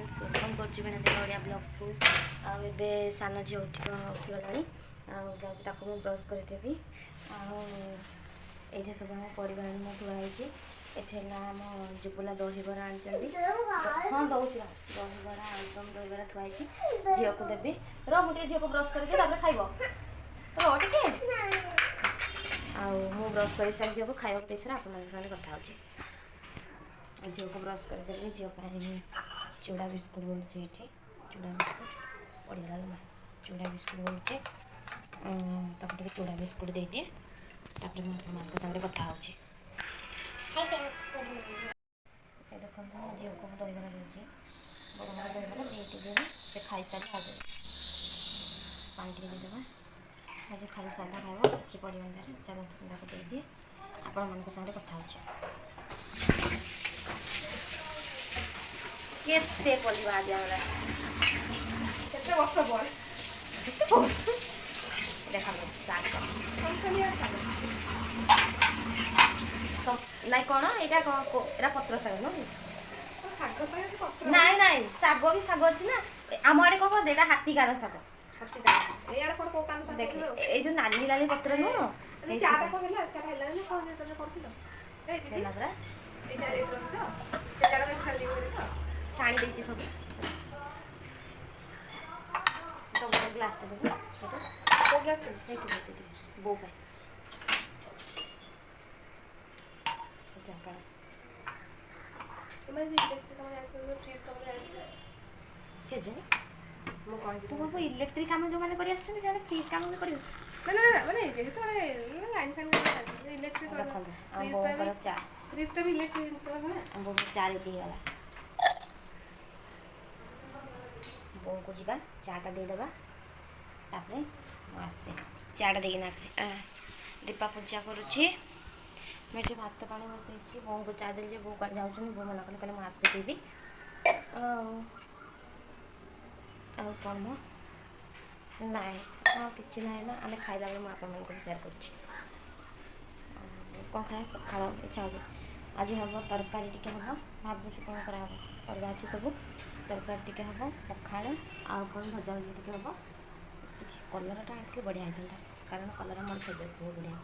friends welcome कर Odia blogs को आबे सान झी उठीगला जाऊँ ताको मुझे ब्रश करदेवी ये सब आम परिवार मु थुआई एठे आम जुबुला दहीबरा आनी हाँ दौर दहीबरा आलुदम दहीबरा थुआई झील को देवी रुझे झील को ब्रश करके खाइब रे मु ब्रश कर सारी झील को खावा दे सारे आप कथा झील को ब्रश करदेवी झील चूड़ा बिस्कुट बोलूँ ये चूड़ा बिस्कुट पड़गला ना चूड़ा बिस्कुट बोलूँ ताको चूड़ा बिस्कुट दे दिए माँ सागर कथा हो देखो झील को दहीबरा दूसरी बड़ बड़ दहीबरा दे से खाई सारे आ पानी टे देदेबा आज खाली सादा खाइब किसी पड़े चलो दे दिए आपण मान सागर कथा हो केते पलिबा आज हमरा केते वर्ष बड़ केते वर्ष देखा साग नाई कौन एटा एरा पत्र साग न नाई नाई साग भी साग अच्छी ना आम आड़े कौन कहते हाथी गार साग देख ये जो नाली नाली पत्र नु छाणी देती सब तो ग्लास देवे को ग्लास बो पाए तू बाबू इलेक्ट्रिक काम जो मैंने फ्रिज काम भी कर चा रेडीगला बो को जी चाटा देदेबा आसे चाटा देना आसे दीपा पूजा करुच्छी मुझे भात पानी बसई बो को चा दे बो कड़े जाऊँ बो मना कले मुझे आसे पीबी कौन मो ना हाँ कि ना ना आम खाइला बेले मुझे सेयार कर कौन खाए पखाड़ इच्छा हो आज हम तरकारी टी हम भावुँ कौन कर अच्छी सब तरकारी टी हम पखाड़ आ कौन भजा भजी टी हम कलरटा आनी बढ़िया होता कारण कलर मोर फेवरेट बहुत बढ़िया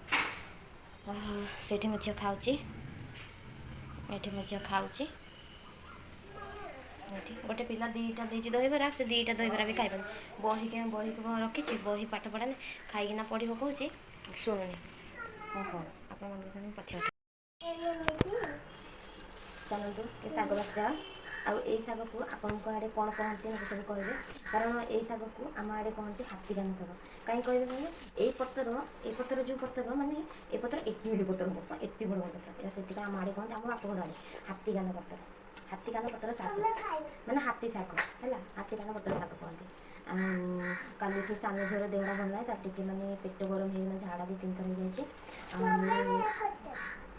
से मो झील खाऊँ ये मो झील खाऊँ गोटे पिला दीटा दे दहीबरा से दीटा दहीबरा भी खाइबन बही को रखी बही पाठ पढ़ाने खाईकिना पढ़ो कौन शुणुनी ओहो आप पचे चलतु ये साग बाछा आई साग को आपण आड़े कौन कहते हैं सब कहे कारण ये साग को आम आड़े कहते हाथी गान साग कहीं कहे ये पतर जो पतर मानने ये पतर एटी पतर हम एत बड़ पतर से आम आड़े कहते आम बाप आड़े हाथी गान पतर साग मैंने हाथी साग है हाथी गान पतर साग कहते काली सान झील देहटा भल ना टे मैंने पेट गरम हो झाड़ा 2-3 थर हो जाए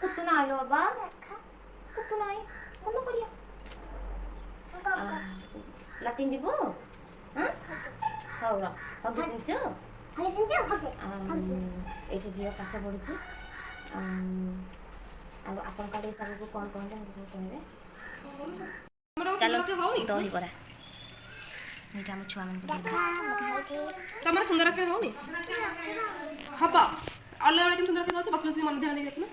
कुटुना आलो बाबा कुटुना कौन करिया लाटिन जीव हाँ हौ रगिस ये झील पाठ पढ़ुची आपे साग को कौन कहते हैं सब कहे चलो दहीबरा ये आम छुआ मान तुम सुंदर हम हम अलग सुंदर बस बस मन ध्यान देखना